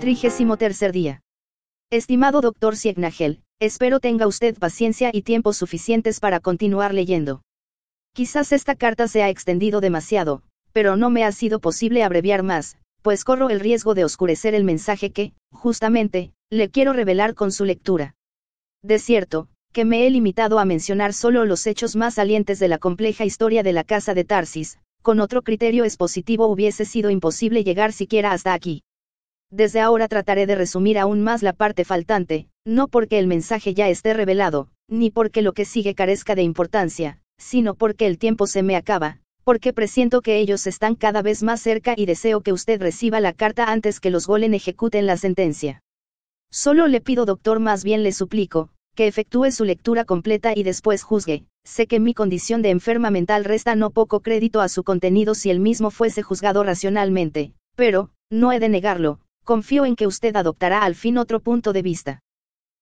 33º día. Estimado Dr. Ciegnagel, espero tenga usted paciencia y tiempo suficientes para continuar leyendo. Quizás esta carta se ha extendido demasiado, pero no me ha sido posible abreviar más, pues corro el riesgo de oscurecer el mensaje que, justamente, le quiero revelar con su lectura. De cierto, que me he limitado a mencionar solo los hechos más salientes de la compleja historia de la casa de Tarsis, con otro criterio expositivo hubiese sido imposible llegar siquiera hasta aquí. Desde ahora trataré de resumir aún más la parte faltante, no porque el mensaje ya esté revelado, ni porque lo que sigue carezca de importancia, sino porque el tiempo se me acaba, porque presiento que ellos están cada vez más cerca y deseo que usted reciba la carta antes que los Golem ejecuten la sentencia. Solo le pido, doctor, más bien le suplico, que efectúe su lectura completa y después juzgue. Sé que mi condición de enferma mental resta no poco crédito a su contenido si el mismo fuese juzgado racionalmente, pero, no he de negarlo, confío en que usted adoptará al fin otro punto de vista.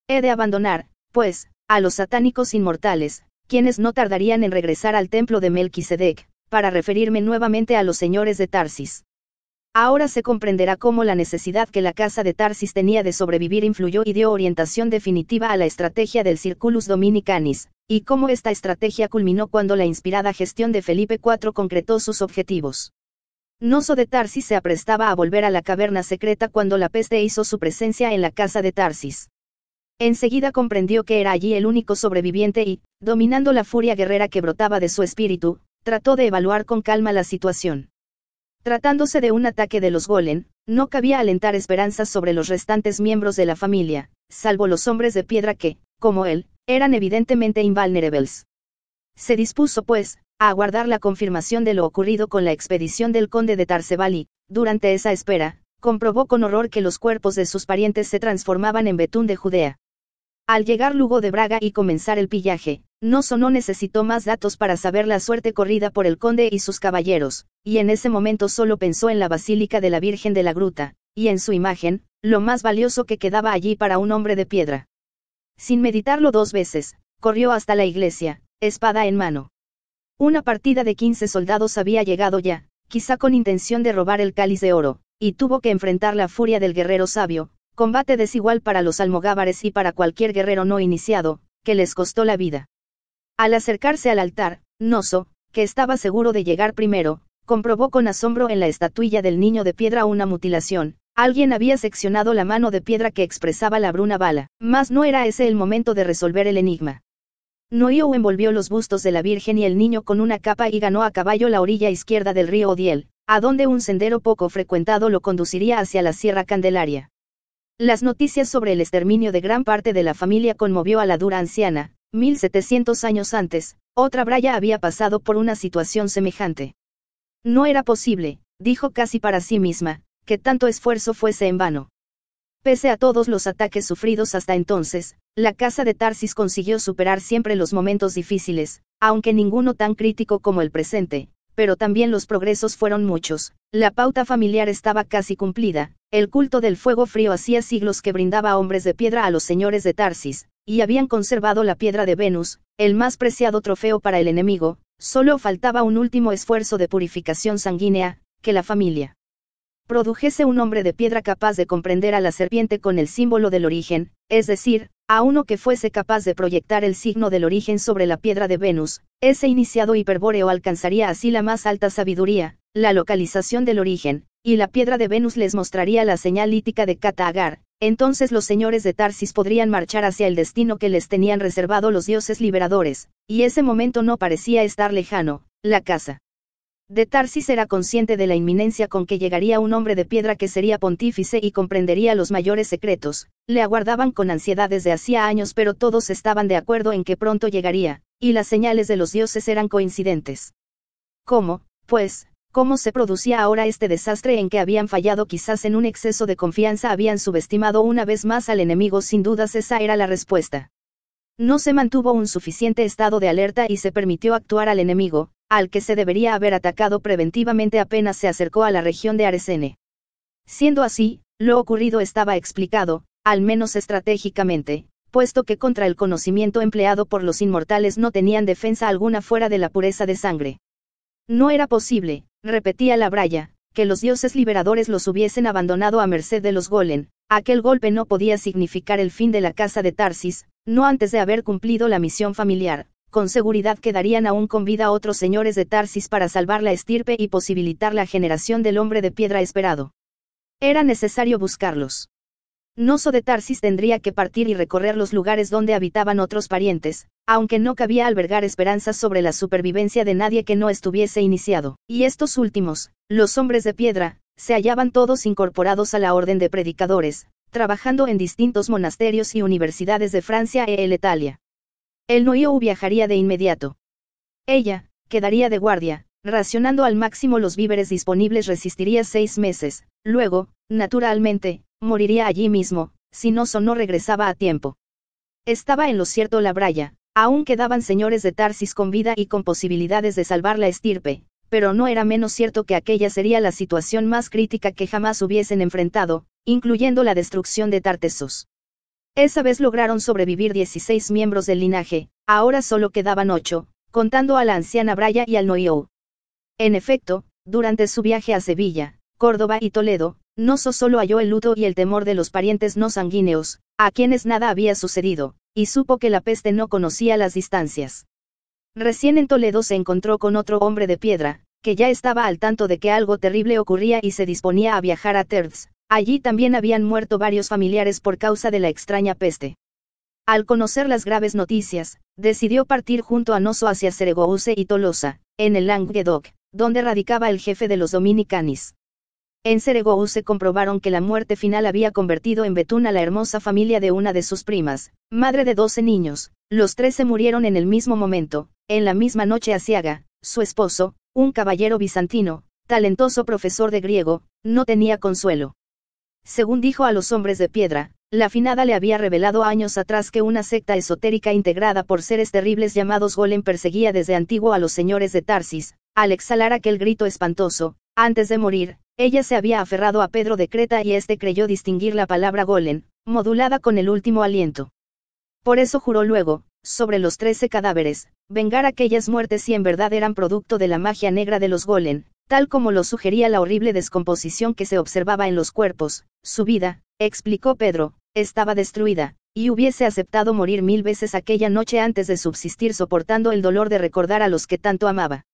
He de abandonar, pues, a los satánicos inmortales, quienes no tardarían en regresar al templo de Melquisedec, para referirme nuevamente a los señores de Tarsis. Ahora se comprenderá cómo la necesidad que la casa de Tarsis tenía de sobrevivir influyó y dio orientación definitiva a la estrategia del Circulus Dominicanis, y cómo esta estrategia culminó cuando la inspirada gestión de Felipe IV concretó sus objetivos. Noso de Tarsis se aprestaba a volver a la caverna secreta cuando la peste hizo su presencia en la casa de Tarsis. Enseguida comprendió que era allí el único sobreviviente y, dominando la furia guerrera que brotaba de su espíritu, trató de evaluar con calma la situación. Tratándose de un ataque de los Golem, no cabía alentar esperanzas sobre los restantes miembros de la familia, salvo los hombres de piedra que, como él, eran evidentemente invulnerables. Se dispuso, pues, a aguardar la confirmación de lo ocurrido con la expedición del conde de Tarsebal y, durante esa espera, comprobó con horror que los cuerpos de sus parientes se transformaban en betún de Judea. Al llegar Lugo de Braga y comenzar el pillaje, Noso no necesitó más datos para saber la suerte corrida por el conde y sus caballeros, y en ese momento solo pensó en la Basílica de la Virgen de la Gruta, y en su imagen, lo más valioso que quedaba allí para un hombre de piedra. Sin meditarlo dos veces, corrió hasta la iglesia, espada en mano. Una partida de 15 soldados había llegado ya, quizá con intención de robar el cáliz de oro, y tuvo que enfrentar la furia del guerrero sabio, combate desigual para los almogávares y para cualquier guerrero no iniciado, que les costó la vida. Al acercarse al altar, Noso, que estaba seguro de llegar primero, comprobó con asombro en la estatuilla del niño de piedra una mutilación. Alguien había seccionado la mano de piedra que expresaba la bruna bala, mas no era ese el momento de resolver el enigma. Noio envolvió los bustos de la Virgen y el niño con una capa y ganó a caballo la orilla izquierda del río Odiel, a donde un sendero poco frecuentado lo conduciría hacia la Sierra Candelaria. Las noticias sobre el exterminio de gran parte de la familia conmovió a la dura anciana. 1700 años antes, otra Braya había pasado por una situación semejante. No era posible, dijo casi para sí misma, que tanto esfuerzo fuese en vano. Pese a todos los ataques sufridos hasta entonces, la casa de Tarsis consiguió superar siempre los momentos difíciles, aunque ninguno tan crítico como el presente, pero también los progresos fueron muchos. La pauta familiar estaba casi cumplida, el culto del fuego frío hacía siglos que brindaba hombres de piedra a los señores de Tarsis, y habían conservado la piedra de Venus, el más preciado trofeo para el enemigo. Solo faltaba un último esfuerzo de purificación sanguínea, que la familia produjese un hombre de piedra capaz de comprender a la serpiente con el símbolo del origen, es decir, a uno que fuese capaz de proyectar el signo del origen sobre la piedra de Venus. Ese iniciado hiperbóreo alcanzaría así la más alta sabiduría, la localización del origen, y la piedra de Venus les mostraría la señal lítica de Kata Agar. Entonces los señores de Tarsis podrían marchar hacia el destino que les tenían reservado los dioses liberadores, y ese momento no parecía estar lejano. La casa de Tarsis era consciente de la inminencia con que llegaría un hombre de piedra que sería pontífice y comprendería los mayores secretos. Le aguardaban con ansiedad desde hacía años, pero todos estaban de acuerdo en que pronto llegaría, y las señales de los dioses eran coincidentes. ¿Cómo, pues, cómo se producía ahora este desastre en que habían fallado? Quizás en un exceso de confianza habían subestimado una vez más al enemigo. Sin dudas esa era la respuesta. No se mantuvo un suficiente estado de alerta y se permitió actuar al enemigo, al que se debería haber atacado preventivamente apenas se acercó a la región de Aresene. Siendo así, lo ocurrido estaba explicado, al menos estratégicamente, puesto que contra el conocimiento empleado por los inmortales no tenían defensa alguna fuera de la pureza de sangre. No era posible, repetía la Braya, que los dioses liberadores los hubiesen abandonado a merced de los golem. Aquel golpe no podía significar el fin de la casa de Tarsis, no antes de haber cumplido la misión familiar. Con seguridad quedarían aún con vida otros señores de Tarsis para salvar la estirpe y posibilitar la generación del hombre de piedra esperado. Era necesario buscarlos. Noso de Tarsis tendría que partir y recorrer los lugares donde habitaban otros parientes, aunque no cabía albergar esperanzas sobre la supervivencia de nadie que no estuviese iniciado. Y estos últimos, los hombres de piedra, se hallaban todos incorporados a la orden de predicadores, trabajando en distintos monasterios y universidades de Francia e Italia. El Noiou viajaría de inmediato. Ella, quedaría de guardia, racionando al máximo los víveres disponibles. Resistiría 6 meses, luego, naturalmente, moriría allí mismo, si Noso no regresaba a tiempo. Estaba en lo cierto la Braya, aún quedaban señores de Tarsis con vida y con posibilidades de salvar la estirpe, pero no era menos cierto que aquella sería la situación más crítica que jamás hubiesen enfrentado, incluyendo la destrucción de Tartessos. Esa vez lograron sobrevivir 16 miembros del linaje, ahora solo quedaban 8, contando a la anciana Braya y al Noiou. En efecto, durante su viaje a Sevilla, Córdoba y Toledo, Noso solo halló el luto y el temor de los parientes no sanguíneos, a quienes nada había sucedido, y supo que la peste no conocía las distancias. Recién en Toledo se encontró con otro hombre de piedra, que ya estaba al tanto de que algo terrible ocurría y se disponía a viajar a Terz. Allí también habían muerto varios familiares por causa de la extraña peste. Al conocer las graves noticias, decidió partir junto a Noso hacia Seregouse y Tolosa, en el Languedoc, donde radicaba el jefe de los Dominicanis. En Seregouse comprobaron que la muerte final había convertido en betún a la hermosa familia de una de sus primas, madre de 12 niños. Los 13 murieron en el mismo momento. En la misma noche Asiaga, su esposo, un caballero bizantino, talentoso profesor de griego, no tenía consuelo. Según dijo a los hombres de piedra, la finada le había revelado años atrás que una secta esotérica integrada por seres terribles llamados golem perseguía desde antiguo a los señores de Tarsis. Al exhalar aquel grito espantoso, antes de morir, ella se había aferrado a Pedro de Creta y éste creyó distinguir la palabra golem, modulada con el último aliento. Por eso juró luego, sobre los 13 cadáveres, vengar aquellas muertes si en verdad eran producto de la magia negra de los golem, tal como lo sugería la horrible descomposición que se observaba en los cuerpos. Su vida, explicó Pedro, estaba destruida, y hubiese aceptado morir 1000 veces aquella noche antes de subsistir soportando el dolor de recordar a los que tanto amaba.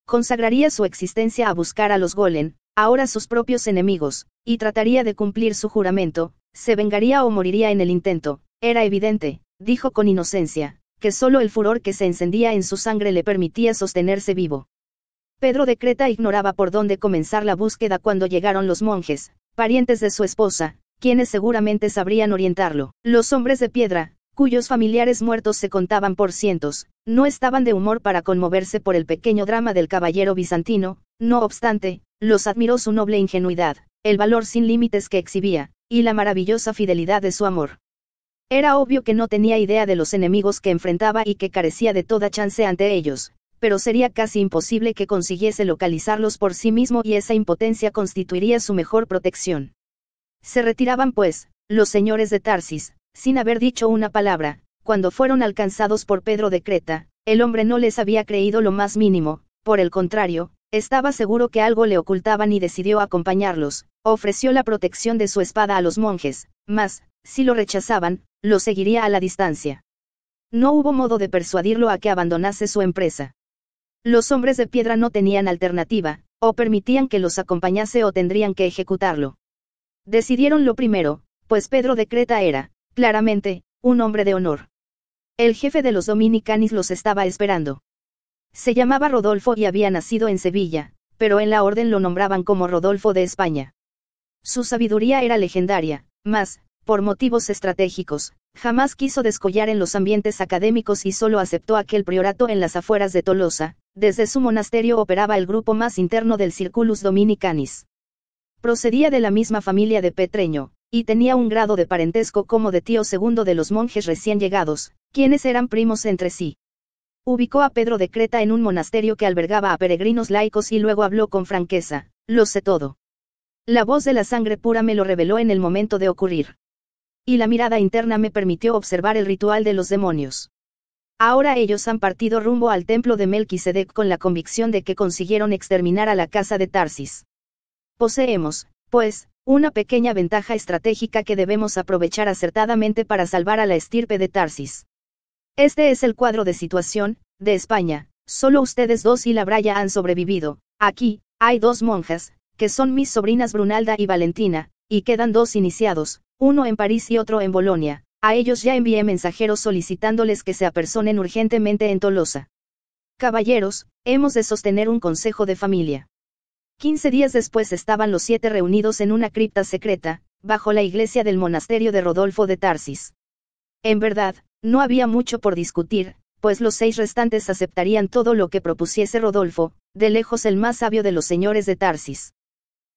Consagraría su existencia a buscar a los golem, ahora sus propios enemigos, y trataría de cumplir su juramento. Se vengaría o moriría en el intento. Era evidente, dijo con inocencia, que solo el furor que se encendía en su sangre le permitía sostenerse vivo. Pedro de Creta ignoraba por dónde comenzar la búsqueda cuando llegaron los monjes, parientes de su esposa, quienes seguramente sabrían orientarlo. Los hombres de piedra, cuyos familiares muertos se contaban por cientos, no estaban de humor para conmoverse por el pequeño drama del caballero bizantino. No obstante, los admiró su noble ingenuidad, el valor sin límites que exhibía, y la maravillosa fidelidad de su amor. Era obvio que no tenía idea de los enemigos que enfrentaba y que carecía de toda chance ante ellos, pero sería casi imposible que consiguiese localizarlos por sí mismo y esa impotencia constituiría su mejor protección. Se retiraban pues, los señores de Tarsis, sin haber dicho una palabra. Cuando fueron alcanzados por Pedro de Creta, el hombre no les había creído lo más mínimo, por el contrario, estaba seguro que algo le ocultaban y decidió acompañarlos. Ofreció la protección de su espada a los monjes, mas, si lo rechazaban, lo seguiría a la distancia. No hubo modo de persuadirlo a que abandonase su empresa. Los hombres de piedra no tenían alternativa, o permitían que los acompañase o tendrían que ejecutarlo. Decidieron lo primero, pues Pedro de Creta era, claramente, un hombre de honor. El jefe de los Dominicanis los estaba esperando. Se llamaba Rodolfo y había nacido en Sevilla, pero en la orden lo nombraban como Rodolfo de España. Su sabiduría era legendaria, mas, por motivos estratégicos, jamás quiso descollar en los ambientes académicos y solo aceptó aquel priorato en las afueras de Tolosa. Desde su monasterio operaba el grupo más interno del Circulus Dominicanis. Procedía de la misma familia de Petreño, y tenía un grado de parentesco como de tío segundo de los monjes recién llegados, quienes eran primos entre sí. Ubicó a Pedro de Creta en un monasterio que albergaba a peregrinos laicos y luego habló con franqueza: lo sé todo. La voz de la sangre pura me lo reveló en el momento de ocurrir. Y la mirada interna me permitió observar el ritual de los demonios. Ahora ellos han partido rumbo al templo de Melquisedec con la convicción de que consiguieron exterminar a la casa de Tarsis. Poseemos, pues, una pequeña ventaja estratégica que debemos aprovechar acertadamente para salvar a la estirpe de Tarsis. Este es el cuadro de situación, de España. Solo ustedes dos y la Braya han sobrevivido. Aquí, hay dos monjas, que son mis sobrinas Brunalda y Valentina, y quedan dos iniciados, uno en París y otro en Bolonia. A ellos ya envié mensajeros solicitándoles que se apersonen urgentemente en Tolosa. Caballeros, hemos de sostener un consejo de familia. 15 días después estaban los 7 reunidos en una cripta secreta, bajo la iglesia del monasterio de Rodolfo de Tarsis. En verdad, no había mucho por discutir, pues los 6 restantes aceptarían todo lo que propusiese Rodolfo, de lejos el más sabio de los señores de Tarsis.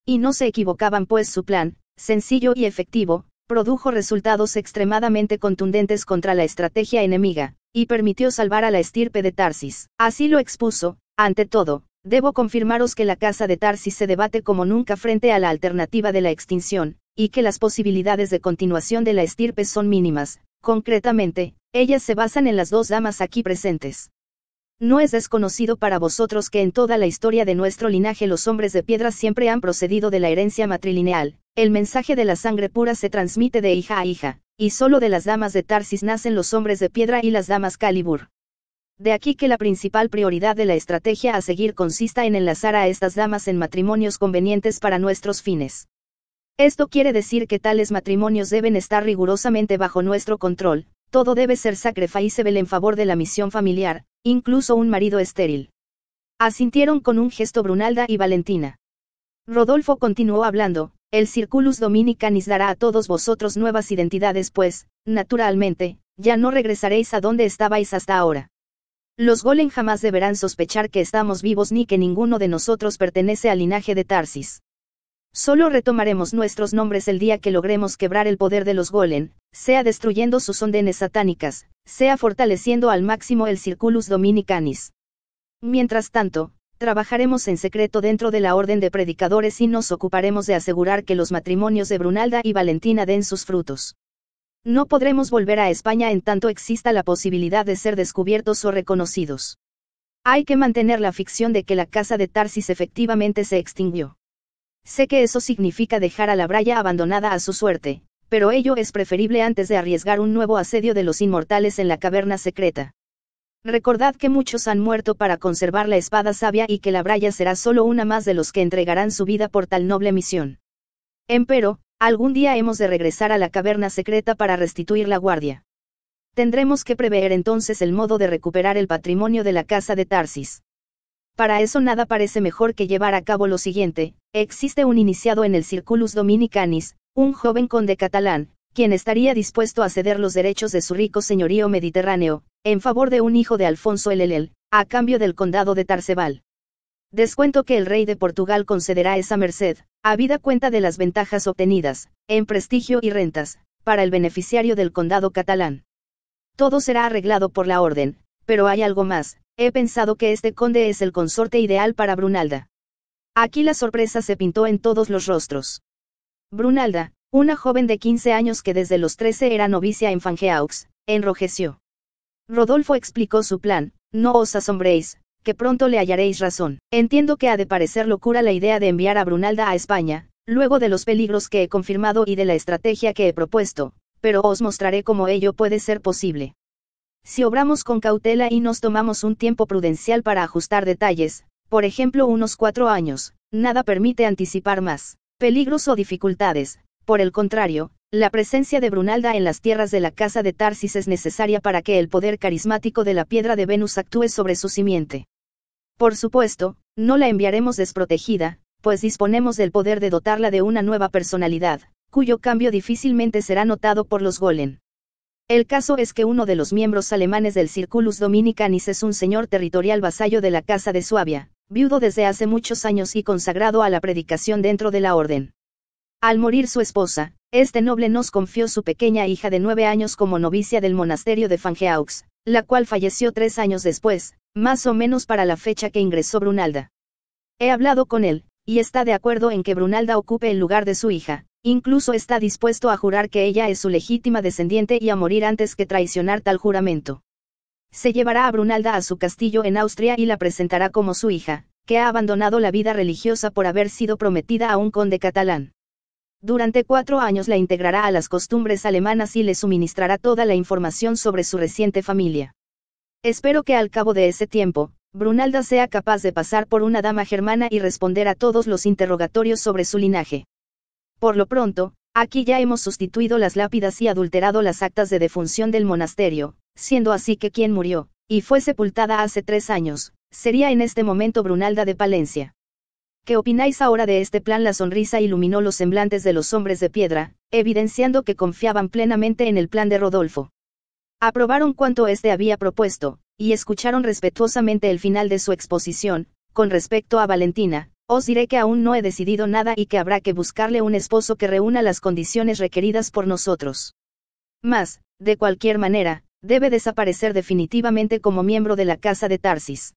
Y no se equivocaban, pues su plan, sencillo y efectivo, produjo resultados extremadamente contundentes contra la estrategia enemiga, y permitió salvar a la estirpe de Tarsis. Así lo expuso: ante todo, debo confirmaros que la casa de Tarsis se debate como nunca frente a la alternativa de la extinción, y que las posibilidades de continuación de la estirpe son mínimas. Concretamente, ellas se basan en las 2 damas aquí presentes. No es desconocido para vosotros que en toda la historia de nuestro linaje los hombres de piedra siempre han procedido de la herencia matrilineal. El mensaje de la sangre pura se transmite de hija a hija, y solo de las damas de Tarsis nacen los hombres de piedra y las damas Calibur. De aquí que la principal prioridad de la estrategia a seguir consista en enlazar a estas damas en matrimonios convenientes para nuestros fines. Esto quiere decir que tales matrimonios deben estar rigurosamente bajo nuestro control. Todo debe ser sacrificable en favor de la misión familiar, incluso un marido estéril. Asintieron con un gesto Brunalda y Valentina. Rodolfo continuó hablando: el Circulus Dominicanis dará a todos vosotros nuevas identidades, pues, naturalmente, ya no regresaréis a donde estabais hasta ahora. Los Golem jamás deberán sospechar que estamos vivos ni que ninguno de nosotros pertenece al linaje de Tarsis. Solo retomaremos nuestros nombres el día que logremos quebrar el poder de los Golem, sea destruyendo sus órdenes satánicas, sea fortaleciendo al máximo el Circulus Dominicanis. Mientras tanto, trabajaremos en secreto dentro de la orden de predicadores y nos ocuparemos de asegurar que los matrimonios de Brunalda y Valentina den sus frutos. No podremos volver a España en tanto exista la posibilidad de ser descubiertos o reconocidos. Hay que mantener la ficción de que la casa de Tarsis efectivamente se extinguió. Sé que eso significa dejar a la Braya abandonada a su suerte, pero ello es preferible antes de arriesgar un nuevo asedio de los inmortales en la caverna secreta. Recordad que muchos han muerto para conservar la espada sabia y que la Braya será solo una más de los que entregarán su vida por tal noble misión. Empero, algún día hemos de regresar a la caverna secreta para restituir la guardia. Tendremos que prever entonces el modo de recuperar el patrimonio de la casa de Tarsis. Para eso nada parece mejor que llevar a cabo lo siguiente: existe un iniciado en el Circulus Dominicanis, un joven conde catalán, quien estaría dispuesto a ceder los derechos de su rico señorío mediterráneo, en favor de un hijo de Alfonso el Elel, a cambio del condado de Tarsebal. Descuento que el rey de Portugal concederá esa merced, habida cuenta de las ventajas obtenidas, en prestigio y rentas, para el beneficiario del condado catalán. Todo será arreglado por la orden, pero hay algo más: he pensado que este conde es el consorte ideal para Brunalda. Aquí la sorpresa se pintó en todos los rostros. Brunalda, una joven de 15 años que desde los 13 era novicia en Fangeaux, enrojeció. Rodolfo explicó su plan: no os asombréis, que pronto le hallaréis razón. Entiendo que ha de parecer locura la idea de enviar a Brunalda a España, luego de los peligros que he confirmado y de la estrategia que he propuesto, pero os mostraré cómo ello puede ser posible. Si obramos con cautela y nos tomamos un tiempo prudencial para ajustar detalles, por ejemplo unos 4 años, nada permite anticipar más peligros o dificultades. Por el contrario, la presencia de Brunalda en las tierras de la casa de Tarsis es necesaria para que el poder carismático de la piedra de Venus actúe sobre su simiente. Por supuesto, no la enviaremos desprotegida, pues disponemos del poder de dotarla de una nueva personalidad, cuyo cambio difícilmente será notado por los Golem. El caso es que uno de los miembros alemanes del Circulus Dominicanis es un señor territorial vasallo de la casa de Suabia, viudo desde hace muchos años y consagrado a la predicación dentro de la orden. Al morir su esposa, este noble nos confió su pequeña hija de 9 años como novicia del monasterio de Fangeaux, la cual falleció 3 años después, más o menos para la fecha que ingresó Brunalda. He hablado con él, y está de acuerdo en que Brunalda ocupe el lugar de su hija. Incluso está dispuesto a jurar que ella es su legítima descendiente y a morir antes que traicionar tal juramento. Se llevará a Brunalda a su castillo en Austria y la presentará como su hija, que ha abandonado la vida religiosa por haber sido prometida a un conde catalán. Durante 4 años la integrará a las costumbres alemanas y le suministrará toda la información sobre su reciente familia. Espero que al cabo de ese tiempo, Brunalda sea capaz de pasar por una dama germana y responder a todos los interrogatorios sobre su linaje. Por lo pronto, aquí ya hemos sustituido las lápidas y adulterado las actas de defunción del monasterio, siendo así que quien murió, y fue sepultada hace 3 años, sería en este momento Brunalda de Palencia. ¿Qué opináis ahora de este plan? La sonrisa iluminó los semblantes de los hombres de piedra, evidenciando que confiaban plenamente en el plan de Rodolfo. Aprobaron cuanto éste había propuesto, y escucharon respetuosamente el final de su exposición. Con respecto a Valentina, os diré que aún no he decidido nada y que habrá que buscarle un esposo que reúna las condiciones requeridas por nosotros. Mas, de cualquier manera, debe desaparecer definitivamente como miembro de la casa de Tarsis.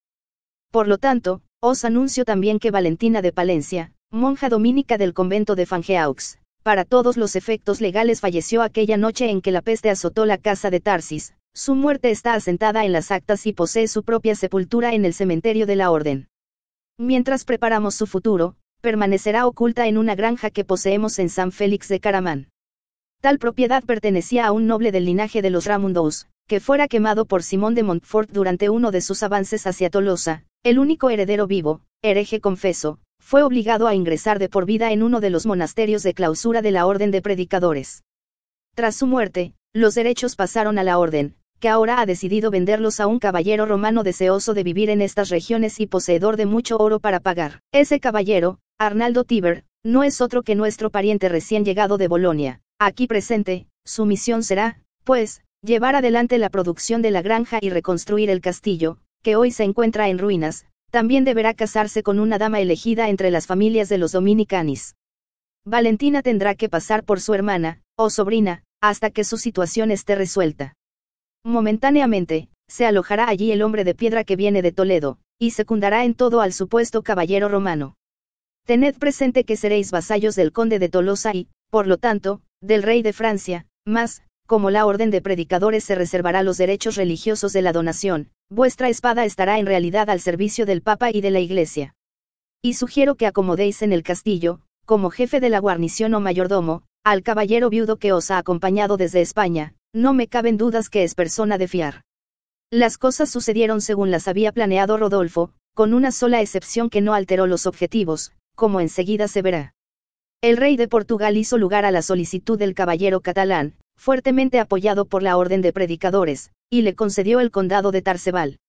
Por lo tanto, os anuncio también que Valentina de Palencia, monja dominica del convento de Fangeaux, para todos los efectos legales falleció aquella noche en que la peste azotó la casa de Tarsis. Su muerte está asentada en las actas y posee su propia sepultura en el cementerio de la orden. Mientras preparamos su futuro, permanecerá oculta en una granja que poseemos en San Félix de Caramán. Tal propiedad pertenecía a un noble del linaje de los Ramundous, que fuera quemado por Simón de Montfort durante uno de sus avances hacia Tolosa. El único heredero vivo, hereje confeso, fue obligado a ingresar de por vida en uno de los monasterios de clausura de la Orden de Predicadores. Tras su muerte, los derechos pasaron a la Orden, que ahora ha decidido venderlos a un caballero romano deseoso de vivir en estas regiones y poseedor de mucho oro para pagar. Ese caballero, Arnaldo Tiber, no es otro que nuestro pariente recién llegado de Bolonia, aquí presente. Su misión será, pues, llevar adelante la producción de la granja y reconstruir el castillo, que hoy se encuentra en ruinas. También deberá casarse con una dama elegida entre las familias de los Dominicanis. Valentina tendrá que pasar por su hermana, o sobrina, hasta que su situación esté resuelta. Momentáneamente, se alojará allí el hombre de piedra que viene de Toledo, y secundará en todo al supuesto caballero romano. Tened presente que seréis vasallos del conde de Tolosa y, por lo tanto, del rey de Francia, mas, como la orden de predicadores se reservará los derechos religiosos de la donación, vuestra espada estará en realidad al servicio del Papa y de la Iglesia. Y sugiero que acomodéis en el castillo, como jefe de la guarnición o mayordomo, al caballero viudo que os ha acompañado desde España. No me caben dudas que es persona de fiar. Las cosas sucedieron según las había planeado Rodolfo, con una sola excepción que no alteró los objetivos, como enseguida se verá. El rey de Portugal hizo lugar a la solicitud del caballero catalán, fuertemente apoyado por la Orden de Predicadores, y le concedió el condado de Tarsebal.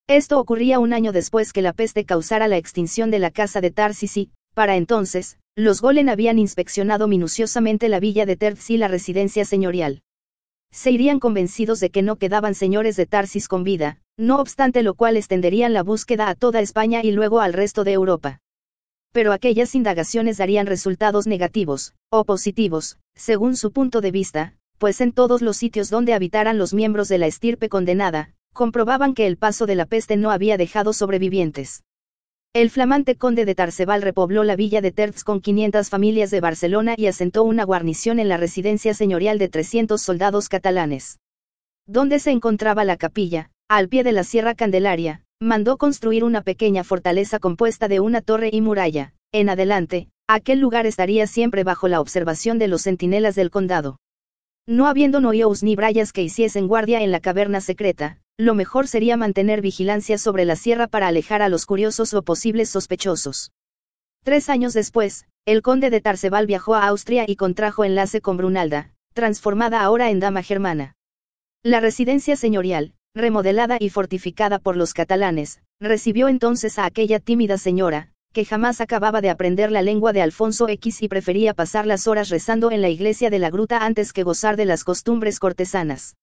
Esto ocurría un año después que la peste causara la extinción de la casa de Tarsis y, para entonces, los Golen habían inspeccionado minuciosamente la villa de Terz y la residencia señorial. Se irían convencidos de que no quedaban señores de Tarsis con vida, no obstante lo cual extenderían la búsqueda a toda España y luego al resto de Europa. Pero aquellas indagaciones darían resultados negativos, o positivos, según su punto de vista, pues en todos los sitios donde habitaran los miembros de la estirpe condenada, comprobaban que el paso de la peste no había dejado sobrevivientes. El flamante conde de Tarsebal repobló la villa de Terz con 500 familias de Barcelona y asentó una guarnición en la residencia señorial de 300 soldados catalanes. Donde se encontraba la capilla, al pie de la Sierra Candelaria, mandó construir una pequeña fortaleza compuesta de una torre y muralla. En adelante, aquel lugar estaría siempre bajo la observación de los centinelas del condado. No habiendo noyos ni brayas que hiciesen guardia en la caverna secreta, lo mejor sería mantener vigilancia sobre la sierra para alejar a los curiosos o posibles sospechosos. 3 años después, el conde de Tarsebal viajó a Austria y contrajo enlace con Brunalda, transformada ahora en dama germana. La residencia señorial, remodelada y fortificada por los catalanes, recibió entonces a aquella tímida señora, que jamás acababa de aprender la lengua de Alfonso X y prefería pasar las horas rezando en la iglesia de la gruta antes que gozar de las costumbres cortesanas.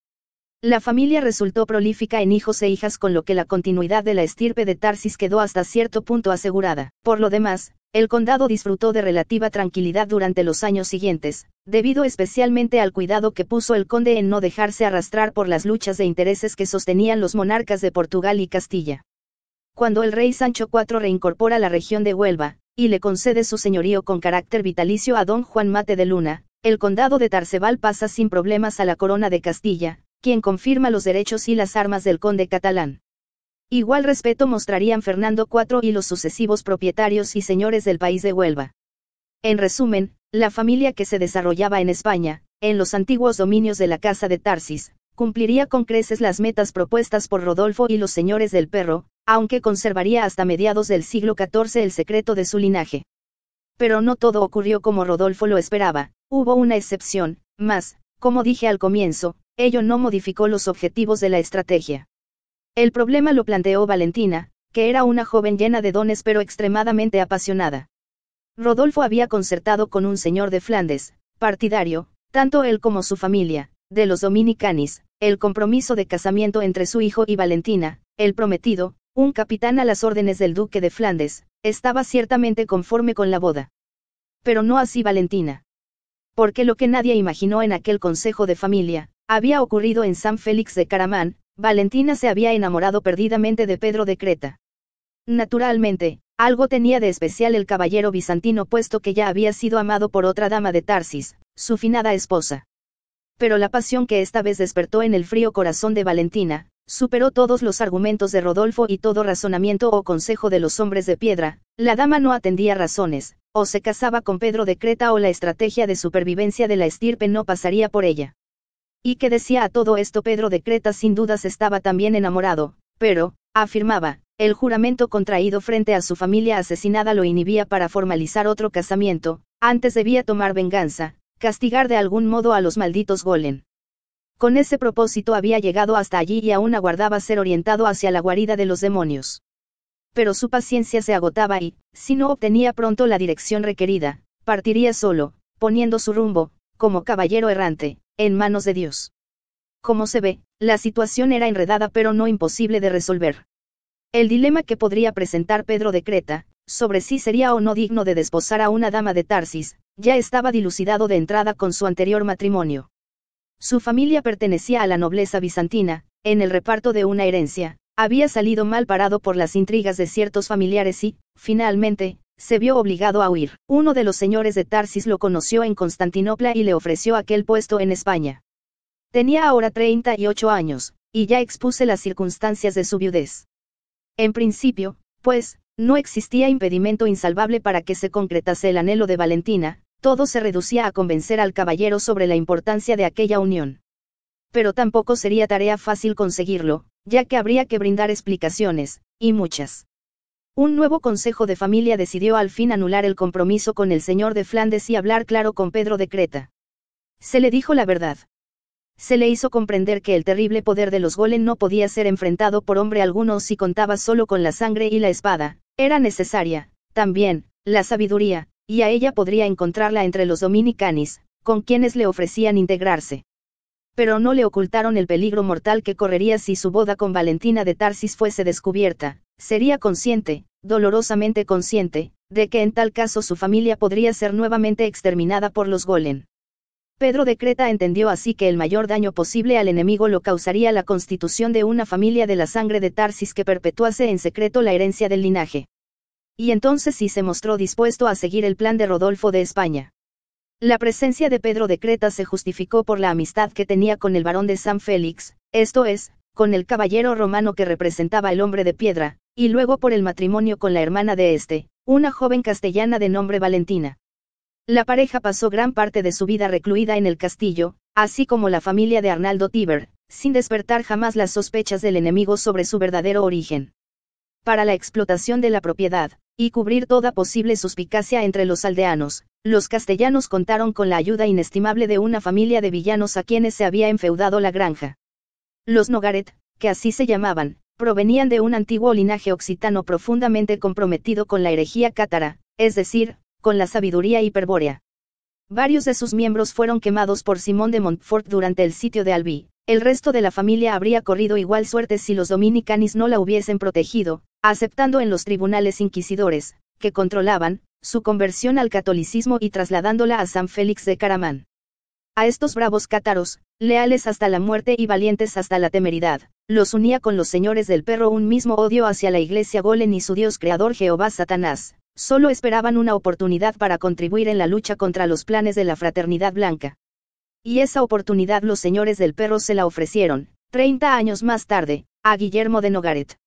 La familia resultó prolífica en hijos e hijas, con lo que la continuidad de la estirpe de Tarsis quedó hasta cierto punto asegurada. Por lo demás, el condado disfrutó de relativa tranquilidad durante los años siguientes, debido especialmente al cuidado que puso el conde en no dejarse arrastrar por las luchas de intereses que sostenían los monarcas de Portugal y Castilla. Cuando el rey Sancho IV reincorpora la región de Huelva, y le concede su señorío con carácter vitalicio a don Juan Mate de Luna, el condado de Tarsebal pasa sin problemas a la corona de Castilla, quien confirma los derechos y las armas del conde catalán. Igual respeto mostrarían Fernando IV y los sucesivos propietarios y señores del país de Huelva. En resumen, la familia que se desarrollaba en España, en los antiguos dominios de la Casa de Tarsis, cumpliría con creces las metas propuestas por Rodolfo y los señores del Perro, aunque conservaría hasta mediados del siglo XIV el secreto de su linaje. Pero no todo ocurrió como Rodolfo lo esperaba, hubo una excepción, mas, como dije al comienzo, ello no modificó los objetivos de la estrategia. El problema lo planteó Valentina, que era una joven llena de dones pero extremadamente apasionada. Rodolfo había concertado con un señor de Flandes, partidario, tanto él como su familia, de los Dominicanis, el compromiso de casamiento entre su hijo y Valentina, el prometido, un capitán a las órdenes del duque de Flandes, estaba ciertamente conforme con la boda. Pero no así Valentina. Porque lo que nadie imaginó en aquel consejo de familia, había ocurrido en San Félix de Caramán. Valentina se había enamorado perdidamente de Pedro de Creta. Naturalmente, algo tenía de especial el caballero bizantino puesto que ya había sido amado por otra dama de Tarsis, su finada esposa. Pero la pasión que esta vez despertó en el frío corazón de Valentina, superó todos los argumentos de Rodolfo y todo razonamiento o consejo de los hombres de piedra. La dama no atendía razones, o se casaba con Pedro de Creta o la estrategia de supervivencia de la estirpe no pasaría por ella. ¿Y qué decía a todo esto Pedro de Creta? Sin dudas estaba también enamorado, pero, afirmaba, el juramento contraído frente a su familia asesinada lo inhibía para formalizar otro casamiento. Antes debía tomar venganza, castigar de algún modo a los malditos golem. Con ese propósito había llegado hasta allí y aún aguardaba ser orientado hacia la guarida de los demonios. Pero su paciencia se agotaba y, si no obtenía pronto la dirección requerida, partiría solo, poniendo su rumbo, como caballero errante, en manos de Dios. Como se ve, la situación era enredada pero no imposible de resolver. El dilema que podría presentar Pedro de Creta, sobre si sería o no digno de desposar a una dama de Tarsis, ya estaba dilucidado de entrada con su anterior matrimonio. Su familia pertenecía a la nobleza bizantina, en el reparto de una herencia, había salido mal parado por las intrigas de ciertos familiares y, finalmente, se vio obligado a huir. Uno de los señores de Tarsis lo conoció en Constantinopla y le ofreció aquel puesto en España. Tenía ahora 38 años, y ya expuse las circunstancias de su viudez. En principio, pues, no existía impedimento insalvable para que se concretase el anhelo de Valentina, todo se reducía a convencer al caballero sobre la importancia de aquella unión. Pero tampoco sería tarea fácil conseguirlo, ya que habría que brindar explicaciones, y muchas. Un nuevo consejo de familia decidió al fin anular el compromiso con el señor de Flandes y hablar claro con Pedro de Creta. Se le dijo la verdad. Se le hizo comprender que el terrible poder de los golem no podía ser enfrentado por hombre alguno si contaba solo con la sangre y la espada, era necesaria, también, la sabiduría, y a ella podría encontrarla entre los Dominicanis, con quienes le ofrecían integrarse. Pero no le ocultaron el peligro mortal que correría si su boda con Valentina de Tarsis fuese descubierta. Sería consciente, dolorosamente consciente, de que en tal caso su familia podría ser nuevamente exterminada por los golem. Pedro de Creta entendió así que el mayor daño posible al enemigo lo causaría la constitución de una familia de la sangre de Tarsis que perpetuase en secreto la herencia del linaje. Y entonces sí se mostró dispuesto a seguir el plan de Rodolfo de España. La presencia de Pedro de Creta se justificó por la amistad que tenía con el barón de San Félix, esto es, con el caballero romano que representaba el hombre de piedra, y luego por el matrimonio con la hermana de este, una joven castellana de nombre Valentina. La pareja pasó gran parte de su vida recluida en el castillo, así como la familia de Arnaldo Tíber, sin despertar jamás las sospechas del enemigo sobre su verdadero origen. Para la explotación de la propiedad, y cubrir toda posible suspicacia entre los aldeanos, los castellanos contaron con la ayuda inestimable de una familia de villanos a quienes se había enfeudado la granja. Los Nogaret, que así se llamaban, provenían de un antiguo linaje occitano profundamente comprometido con la herejía cátara, es decir, con la sabiduría hiperbórea. Varios de sus miembros fueron quemados por Simón de Montfort durante el sitio de Albi. El resto de la familia habría corrido igual suerte si los Dominicanis no la hubiesen protegido, aceptando en los tribunales inquisidores, que controlaban, su conversión al catolicismo y trasladándola a San Félix de Caramán. A estos bravos cátaros, leales hasta la muerte y valientes hasta la temeridad, los unía con los señores del Perro un mismo odio hacia la iglesia golem y su dios creador Jehová Satanás. Solo esperaban una oportunidad para contribuir en la lucha contra los planes de la Fraternidad Blanca. Y esa oportunidad los señores del Perro se la ofrecieron, 30 años más tarde, a Guillermo de Nogaret.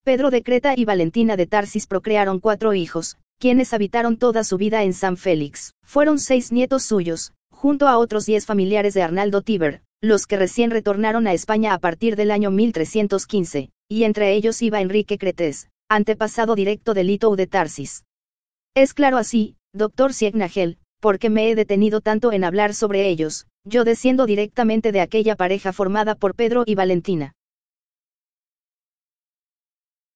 Pedro de Creta y Valentina de Tarsis procrearon 4 hijos, quienes habitaron toda su vida en San Félix. Fueron 6 nietos suyos, junto a otros 10 familiares de Arnaldo Tíber, los que recién retornaron a España a partir del año 1315, y entre ellos iba Enrique Cretés, antepasado directo de Litou de Tarsis. Es claro así, doctor Ciegnagel, porque me he detenido tanto en hablar sobre ellos, yo desciendo directamente de aquella pareja formada por Pedro y Valentina.